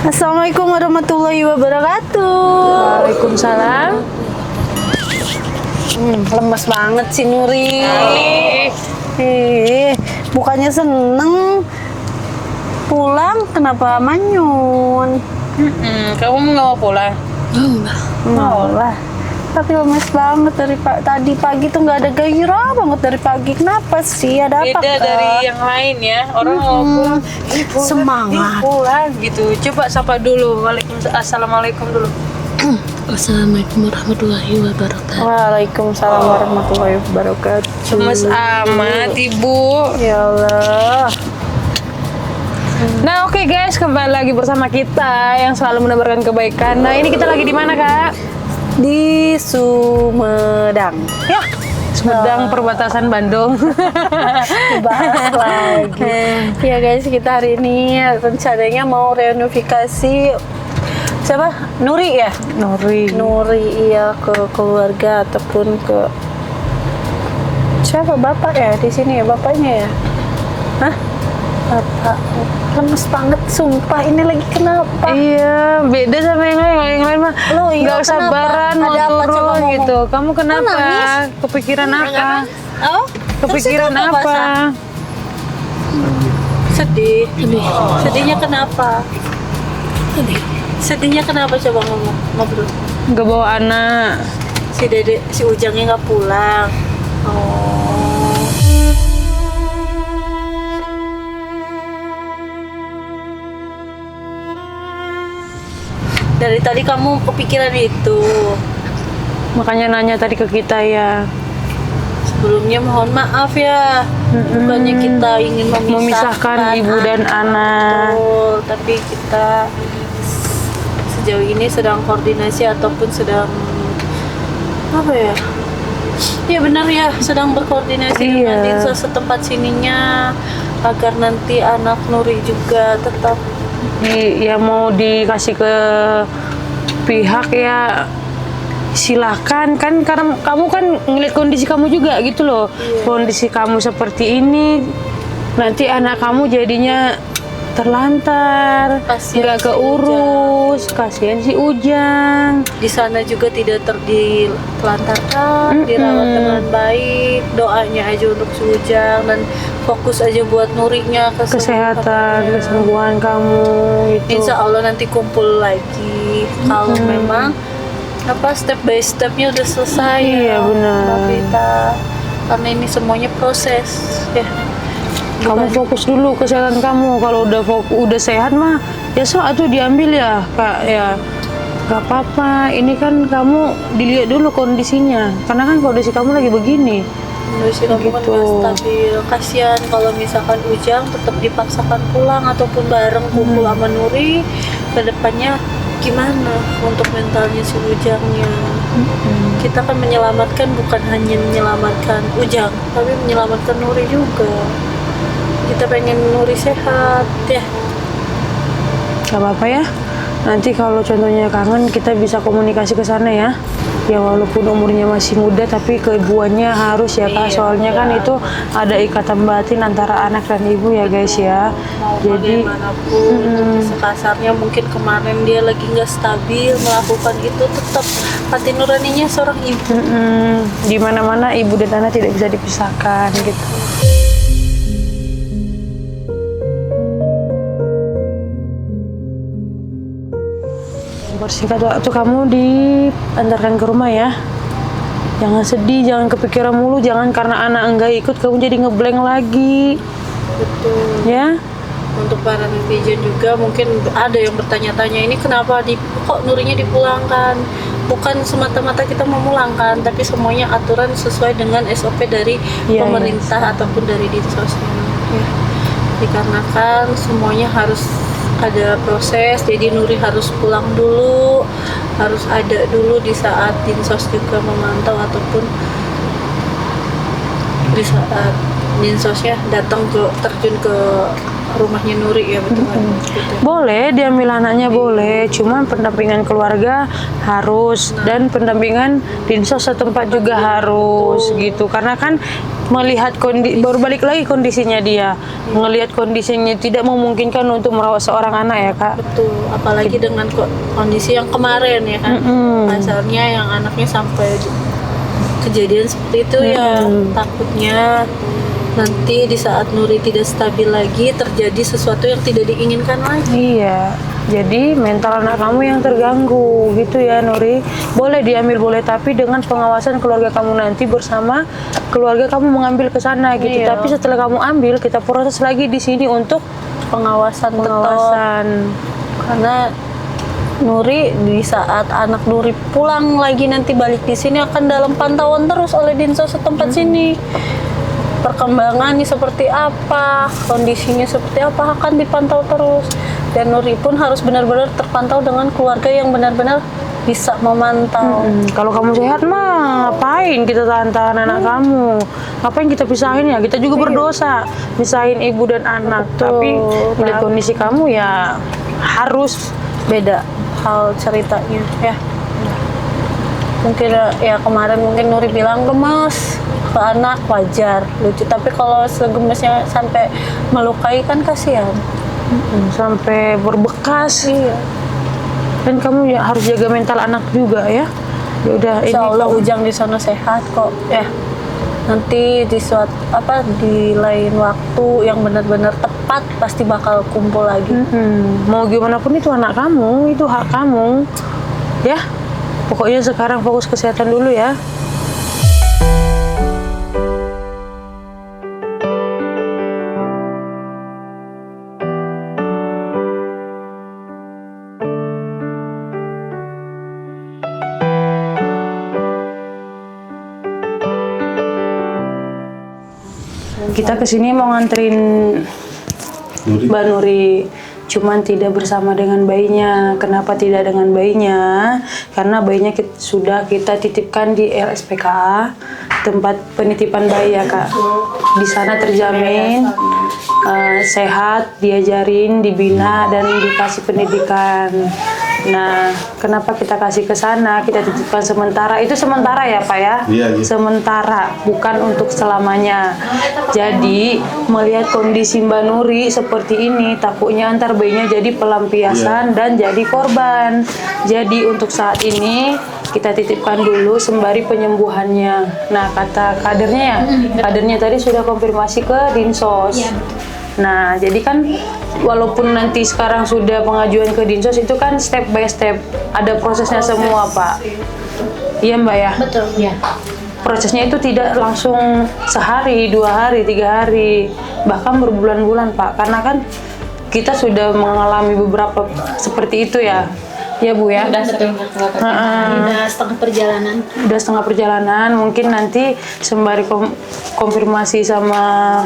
Assalamualaikum warahmatullahi wabarakatuh. Waalaikumsalam. Lemes banget sih Nuri. Bukannya seneng pulang, kenapa manyun? Kamu nggak mau pulang? Mau lah. Tapi lemes banget dari tadi pagi tuh nggak ada gairah banget dari pagi. Kenapa sih? Ada apa? Beda dari yang lain ya. Orang mau pulang, Semangat. pulang gitu. Coba sapa dulu. Assalamualaikum dulu. Assalamualaikum warahmatullahi wabarakatuh. Waalaikumsalam warahmatullahi wabarakatuh. Cemas amat ibu. Ya Allah. Nah oke guys, kembali lagi bersama kita yang selalu menebarkan kebaikan. Nah ini kita lagi di mana kak? Di Sumedang. Ya, Sumedang perbatasan Bandung. Bahas lagi. Ya guys, kita hari ini rencananya mau reunifikasi siapa? Nuri ya? Nuri iya, ke keluarga ataupun ke siapa, bapak ya di sini ya, bapaknya ya? Hah? Bapak lemes banget sumpah, ini lagi kenapa? Iya, beda sama yang lain. Kalau yang lain mah Loh, iya, nggak kenapa? sabaran mau Ada apa, coba turun ngomong. gitu. Kamu kenapa? nangis? Kepikiran apa? Oh? Kepikiran Terus itu apa? Sa? Sedih. Sedihnya kenapa? Sedihnya kenapa, coba ngobrol. Nggak bawa anak. Si Dede, si Ujangnya nggak pulang. Oh. Dari tadi kamu kepikiran itu. Makanya nanya tadi ke kita ya. Sebelumnya mohon maaf ya. Bukannya kita ingin Memisahkan ibu dan anak. Betul, tapi kita sejauh ini sedang koordinasi ataupun sedang apa ya? Ya benar ya, sedang berkoordinasi dengan Iya. Dinsos setempat sininya agar nanti anak Nuri juga tetap Ya mau dikasih ke pihak ya silakan kan, karena kamu kan ngeliat kondisi kamu juga gitu loh. Kondisi kamu seperti ini, nanti anak kamu jadinya terlantar, Kasian nggak si keurus, kasihan si Ujang. di sana juga tidak ditelantarkan, dirawat dengan baik. Doanya aja untuk si Ujang dan fokus aja buat Nurinya Kesehatan, kesembuhan kamu gitu. Insya Allah nanti kumpul lagi kalau memang apa step by stepnya udah selesai. Iya, benar. Mbak Prita, karena ini semuanya proses ya. Kamu fokus dulu kesehatan kamu. Kalau udah sehat mah ya atuh diambil ya kak ya. Gak apa-apa. Ini kan kamu dilihat dulu kondisinya. Karena kan kondisi kamu lagi begini. Kondisi kamu kan Gitu. gak stabil. Kasihan kalau misalkan Ujang tetap dipaksakan pulang ataupun bareng kumpul sama Nuri, kedepannya gimana untuk mentalnya si Ujangnya. Kita kan menyelamatkan, bukan hanya menyelamatkan Ujang, tapi menyelamatkan Nuri juga. Kita pengen Nuri sehat ya. Gak apa-apa ya. Nanti kalau contohnya kangen kita bisa komunikasi ke sana ya. Ya walaupun umurnya masih muda tapi keibuannya harus ya kak. Iya, Soalnya kan itu ada ikatan batin antara anak dan ibu ya guys ya. Mau Jadi bagaimanapun, sekasarnya mungkin kemarin dia lagi nggak stabil melakukan itu, tetap hati nuraninya seorang ibu. di mana-mana ibu dan anak tidak bisa dipisahkan gitu. Persingkat waktu kamu diantarkan ke rumah ya. Jangan sedih, jangan kepikiran mulu, jangan karena anak enggak ikut kamu jadi ngeblank lagi. Betul. Ya? Untuk para netizen juga mungkin ada yang bertanya-tanya, ini kenapa kok Nurinya dipulangkan? Bukan semata-mata kita memulangkan, tapi semuanya aturan sesuai dengan SOP dari Iya, pemerintah ataupun dari dinsosnya. Ya. Dikarenakan semuanya harus ada proses, jadi Nuri harus pulang dulu, harus ada dulu di saat dinsos juga memantau ataupun di saat dinsosnya datang terjun ke rumahnya Nuri ya, betul kan? Gitu. Boleh diambil anaknya boleh, cuman pendampingan keluarga harus dan pendampingan dinsos setempat juga harus gitu. Karena kan melihat baru balik lagi kondisinya dia, ngelihat kondisinya tidak memungkinkan untuk merawat seorang anak ya kak. Betul, apalagi dengan kondisi yang kemarin ya kan, pasalnya yang anaknya sampai kejadian seperti itu ya, takutnya nanti di saat Nuri tidak stabil lagi terjadi sesuatu yang tidak diinginkan lagi. Iya, jadi mental anak kamu yang terganggu gitu ya Nuri. Boleh diambil boleh, tapi dengan pengawasan keluarga kamu nanti bersama keluarga kamu mengambil ke sana gitu. Iya. Tapi setelah kamu ambil, kita proses lagi di sini untuk Pengawasan. Karena Nuri di saat anak Nuri pulang lagi nanti balik di sini akan dalam pantauan terus oleh Dinsos setempat sini. Perkembangannya seperti apa, kondisinya seperti apa akan dipantau terus. Dan Nuri pun harus benar-benar terpantau dengan keluarga yang benar-benar bisa memantau. kalau kamu sehat mah ngapain kita tahan-tahan anak kamu? Ngapain kita pisahin ya? Kita juga berdosa pisahin ibu dan anak. Tapi melihat kondisi kamu ya harus Beda hal ceritanya ya. Mungkin ya kemarin mungkin Nuri bilang gemes ke anak, wajar, lucu. Tapi kalau segemesnya sampai melukai kan kasihan. sampai berbekas. Iya. Dan kamu ya harus jaga mental anak juga ya. Ya udah ini Insya Allah Ujang di sana sehat kok ya. Nanti di lain waktu yang benar-benar tepat pasti bakal kumpul lagi. mau gimana pun itu anak kamu, itu hak kamu. Ya. Pokoknya sekarang fokus kesehatan dulu ya. Kita kesini mau nganterin Mbak Nuri, cuman tidak bersama dengan bayinya. Kenapa tidak dengan bayinya? Karena bayinya sudah kita titipkan di LSPKA, tempat penitipan bayi ya kak. Di sana terjamin sehat, diajarin, dibina, dan dikasih pendidikan. Nah, kenapa kita kasih ke sana? Kita titipkan sementara. Itu sementara ya, Pak ya? Iya. Sementara, bukan untuk selamanya. Jadi, melihat kondisi Mbak Nuri seperti ini, takutnya antar bayinya jadi pelampiasan dan jadi korban. Jadi, untuk saat ini kita titipkan dulu sembari penyembuhannya. Nah, kata kadernya ya, kadernya tadi sudah konfirmasi ke Dinsos. Nah, jadi kan walaupun nanti sekarang sudah pengajuan ke Dinsos, itu kan step by step, ada prosesnya semua, Pak. Iya, Mbak ya? Betul. Ya. Prosesnya itu tidak langsung sehari, 2 hari, 3 hari, bahkan berbulan-bulan, Pak. Karena kan kita sudah mengalami beberapa seperti itu ya. Ya, Bu ya? Udah setengah perjalanan. Udah setengah perjalanan, mungkin nanti sembari konfirmasi sama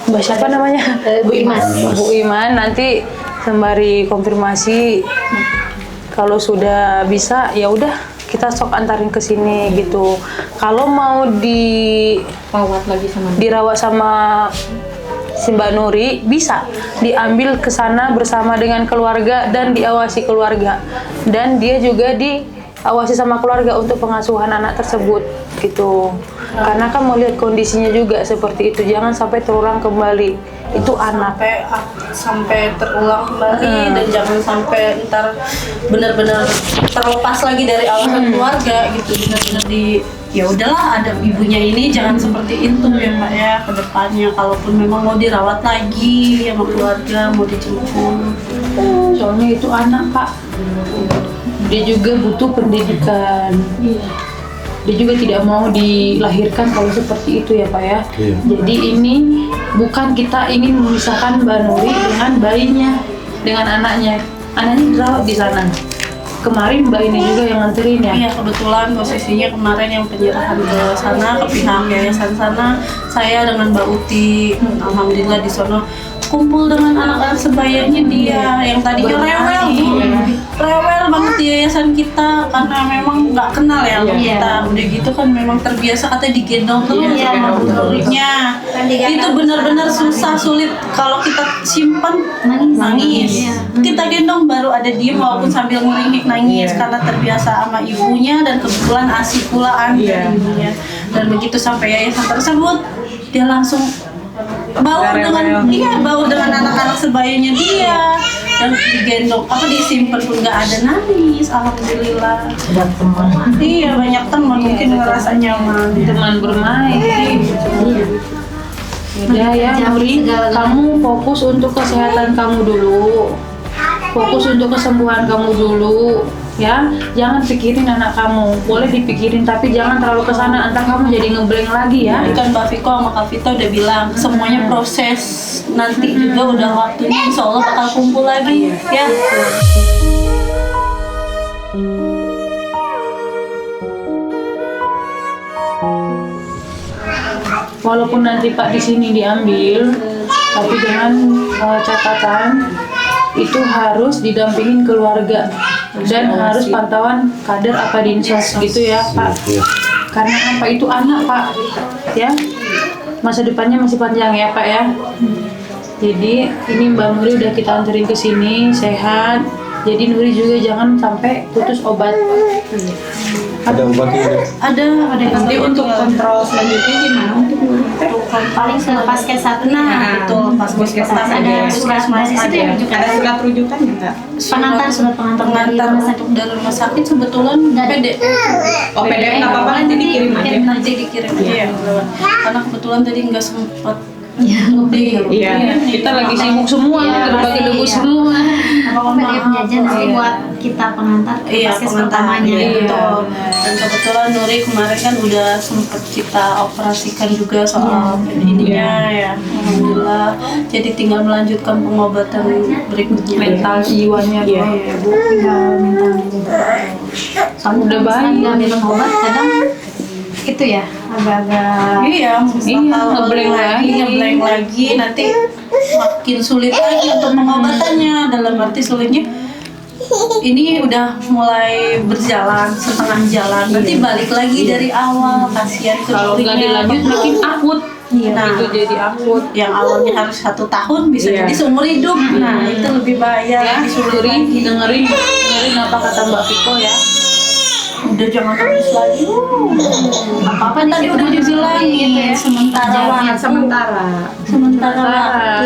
Mbak siapa namanya? Bu Iman. Bu Iman, nanti sembari konfirmasi kalau sudah bisa ya udah kita sok antarin ke sini gitu. Kalau mau dirawat sama si Mbak Nuri, bisa diambil ke sana bersama dengan keluarga dan diawasi keluarga, dan dia juga diawasi sama keluarga untuk pengasuhan anak tersebut gitu. Karena kan mau lihat kondisinya juga seperti itu, jangan sampai terulang kembali. Itu anak sampai terulang kembali dan jangan sampai ntar benar-benar terlepas lagi dari alasan keluarga gitu. Benar-benar ya udahlah, ada ibunya ini, jangan seperti itu ya Mbak ya ke depannya. Kalaupun memang mau dirawat lagi sama keluarga, mau dijemput. soalnya itu anak, Pak. Dia juga butuh pendidikan. Dia juga tidak mau dilahirkan kalau seperti itu ya Pak ya. Iya. Jadi ini bukan kita ingin memisahkan Mbak Nuri dengan bayinya, dengan anaknya. Anaknya dirawat di sana. Kemarin Mbak ini juga yang nganterin ya? Iya, kebetulan posisinya kemarin yang penyerahan ke sana, ke pihak yayasan sana, saya dengan Mbak Uti, alhamdulillah di sono kumpul dengan anak-anak sebayanya dia yang tadinya rewel banget di yayasan kita karena memang nggak kenal ya sama kita. Udah gitu kan memang terbiasa katanya digendong terus sama muridnya. Itu benar-benar susah, sulit kalau kita simpan nangis. Kita gendong baru ada diem walaupun sambil ngeringik nangis karena terbiasa sama ibunya dan kebetulan asik pula dari ibunya. Dan begitu sampai yayasan tersebut dia langsung baur dengan anak-anak sebayanya dia dan digendong disimpan pun nggak ada nangis, alhamdulillah. Iya, banyak teman mungkin ngerasa nyaman, teman bermain. Udah ya Nuri, kamu fokus untuk kesehatan kamu dulu, fokus untuk kesembuhan kamu dulu ya. Jangan pikirin anak kamu, boleh dipikirin tapi jangan terlalu kesana, entar kamu jadi ngeblank lagi ya. Kan Mbak Viko sama Kak Vita udah bilang semuanya proses, nanti juga udah waktunya insya Allah bakal kumpul lagi ya. Walaupun nanti Pak di sini diambil, tapi dengan catatan itu harus didampingin keluarga dan harus pantauan kader apa dinsos gitu ya Pak. Karena apa itu anak Pak ya, masa depannya masih panjang ya Pak ya. Jadi ini Mbak Nuri udah kita anterin ke sini sehat. Jadi Nuri juga jangan sampai putus obat. Ada obatnya? Ada Nanti untuk kontrol selanjutnya gimana untuk paling selepas ke satu betul pas puskesmas ada puskesmas itu yang rujukan. Ada surat rujukan nggak? Surat pengantar dari rumah sakit sebetulnya PD. Oh, PDF nggak apa-apa, nanti dikirim aja. Nanti dikirim aja ya. Karena kebetulan tadi nggak sempat. Iya, Kita lagi sibuk semua, terbagi debu semua. PDF aja nanti buat kita pengantar puskesmas pertamanya. Betul. Dan kebetulan Nuri kemarin kan udah sempet kita operasikan juga soal ininya ya. Alhamdulillah. Jadi tinggal melanjutkan pengobatan berikutnya. Mental jiwanya Iya, Bu. Udah baik. Minum obat kadang itu ya agak-agak ngeblank lagi nanti makin sulit lagi untuk pengobatannya. Dalam arti sulitnya ini udah mulai berjalan setengah jalan, nanti balik lagi dari awal, kasihan ke kalau nggak dilanjut makin akut. Nah, itu jadi akut. yang awalnya harus 1 tahun bisa jadi seumur hidup. Nah, itu lebih bahaya. Nuri dengerin apa kata Mbak Viko ya. Udah jangan nangis lagi. Apa-apa tadi udah dibilangin sementara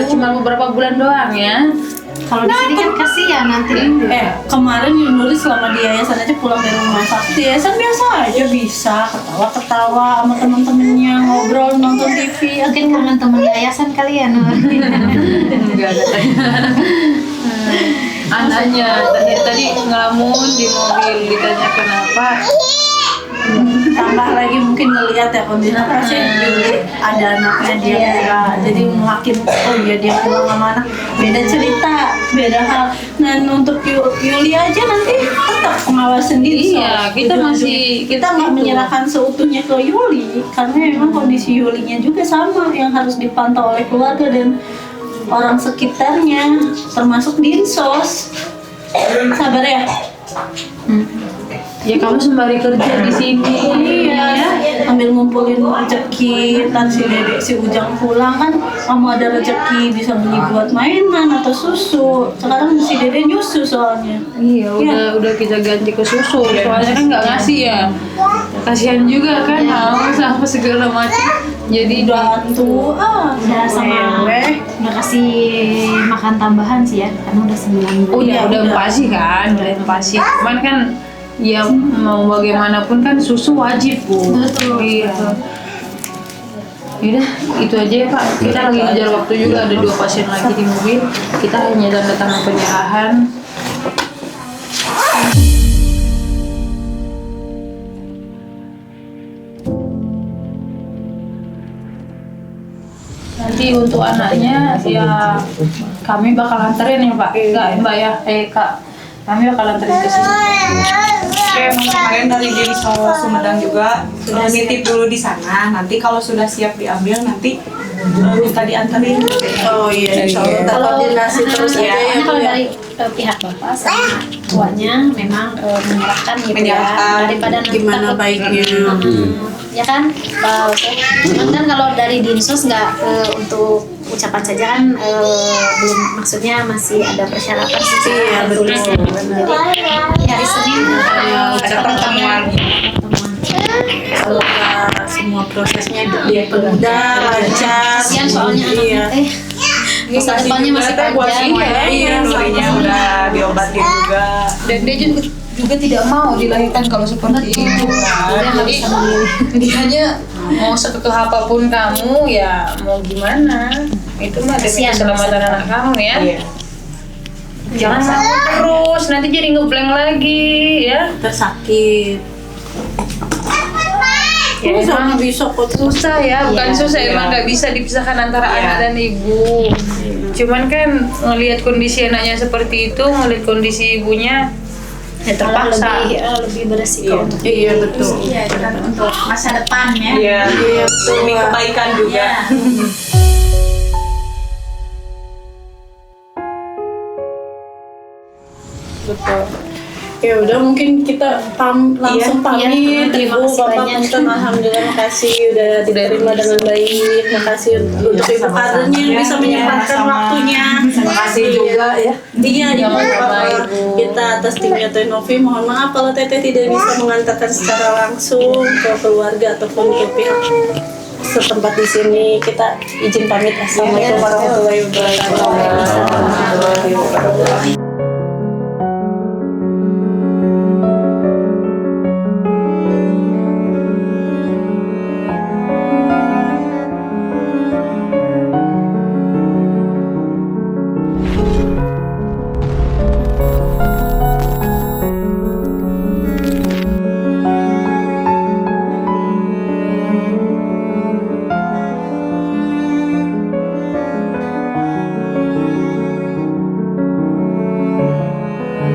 Cuma beberapa bulan doang ya. kalau di sini kan kasihan nanti. Kemarin Nuri selama di yayasan aja pulang dari rumah sakit di yayasan biasa aja bisa ketawa-ketawa sama temen-temennya, ngobrol, nonton TV. Mungkin kangen teman yayasan kali ya Nur. Enggak katanya. Anaknya tadi ngelamun di mobil, ditanya kenapa. Tambah lagi mungkin ngelihat ya kondisi sih Yuli ada anaknya dia enggak, jadi makin dia pulang sama anak beda cerita, beda hal. Nah untuk Yuli aja nanti tetap pengawas sendiri. Iya, kita nggak menyerahkan seutuhnya ke Yuli karena memang kondisi Yulinya juga sama yang harus dipantau oleh keluarga dan orang sekitarnya termasuk dinsos. Sabar ya. Ya kamu sembari kerja di sini. Iya, ambil ngumpulin rezeki. Ntar si Dedek si Ujang pulang kan, kamu ada rezeki bisa beli buat mainan atau susu. Sekarang si Dedek nyusu soalnya. Iya, udah kita ganti ke susu. Soalnya kan nggak ngasih ya. Kasihan juga kan, haus apa segala macam. Jadi Bantu, Udah sama udah kasih makan tambahan sih ya, karena udah 9 bulan. udah empasi kan, udah empasi. Cuman kan ya mau bagaimanapun kan susu wajib Bu. Betul. Iya. Yaudah, itu aja ya Pak. Kita lagi ngejar waktu juga, ada 2 pasien lagi di mobil. Kita hanya tanda tangan penyerahan. Nanti untuk anaknya ya kami bakal anterin ya Pak. Enggak Mbak ya, Kak. Kami bakal anterin ke sini. Oke, kemarin dari Dinsos Sumedang juga sudah nitip dulu di sana. Nanti kalau sudah siap diambil nanti minta diantarin. Oh iya, insya Allah terkoordinasi terus aja ya Pokoknya Bu kalau ya. dari pihak bapak sama tuanya memang menyerahkan gitu Menyerahkan. ya, daripada nanti Gimana takut, baiknya. ya kan Pak Oke. Cuman kan kalau dari dinsos nggak untuk ucapan saja kan belum, maksudnya masih ada persyaratan sih. Iya, betul. Jadi hari Senin Ada pertemuan. Semoga semua prosesnya dipermudah, lancar. Kasihan soalnya Iya. anak-anak masa depannya masih buat panjang. iya, Iya, Nurinya udah diobatin juga. Dan dia juga tidak mau dilahirkan kalau seperti itu Dia kan. nggak Jadi bisa memilih. dia hanya mau sekekeh apapun kamu ya mau gimana. Itu mah demi Kasihan keselamatan masa anak kamu ya. Iya. Jangan mau terus nanti jadi ngeblank lagi ya. Tersakit. Ya Sama emang bisa kok tuh. susah ya, bukan Iya, susah iya. emang nggak bisa dipisahkan antara Iya. anak dan ibu. Cuman kan ngelihat kondisi anaknya seperti itu, ngelihat kondisi ibunya ya terpaksa. lebih beresiko untuk Iya betul. Iya, itu kan untuk masa depan ya. Iya. Iya, Demi kebaikan juga. Betul. Ya udah mungkin kita langsung pamit. Iya, terima Ibu, kasih Bapak, banyak. Punten, alhamdulillah makasih udah diterima dengan baik. Makasih untuk Ibu kadernya yang bisa menyempatkan waktunya. Terima kasih juga ya. Iya, Ibu. Sama-sama, Ibu. Kita atas timnya Teh Novi mohon maaf kalau Teteh tidak bisa mengantarkan secara langsung ke keluarga ataupun ke pihak setempat di sini. Kita izin pamit. Assalamualaikum warahmatullahi wabarakatuh.